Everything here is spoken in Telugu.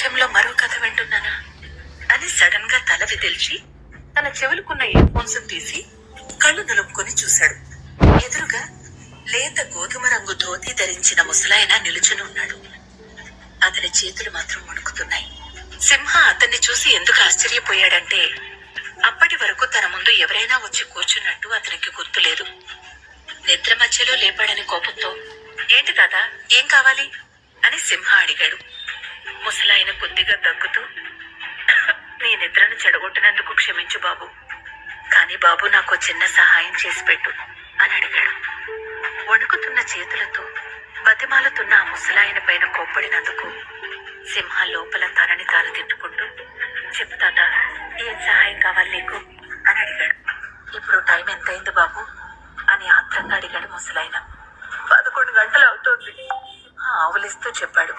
విషయంలో మరో కథ వింటున్నానా అని సడన్ గా తల విదిల్చి తన చెవులుకున్న ఇయర్ ఫోన్స్ తీసి కళ్ళు నులుపుకొని చూశాడు. ఎదురుగా లేత గోధుమ రంగు ధోతి ధరించిన ముసలాయన నిలుచుని ఉన్నాడు. అతని చేతులు మాత్రం వణుకుతున్నాయి. సింహ అతన్ని చూసి ఎందుకు ఆశ్చర్యపోయాడంటే అప్పటి వరకు తన ముందు ఎవరైనా వచ్చి కూర్చున్నట్టు అతనికి గుర్తులేదు. నిద్ర మధ్యలో లేపాడని కోపంతో, ఏంటి తాత, ఏం కావాలి అని సింహ అడిగాడు. ముసలాయన కొద్దిగా దగ్గుతూ, నీ నిద్రను చెడగొట్టినందుకు క్షమించు బాబు, కాని బాబు నాకు చిన్న సహాయం చేసి పెట్టు అని అడిగాడు. వణుకుతున్న చేతులతో బతిమాలుతున్న ఆ ముసలాయన పైన కోప్పడినందుకు సింహ లోపల తనని తాను తిట్టుకుంటూ, చెప్పు తాత, ఏం సహాయం కావాలి నీకు అని అడిగాడు. ఇప్పుడు టైం ఎంతైంది బాబు అని ఆత్రంగా అడిగాడు ముసలాయన. 11 గంటలు అవుతోంది ఆవులిస్తూ చెప్పాడు.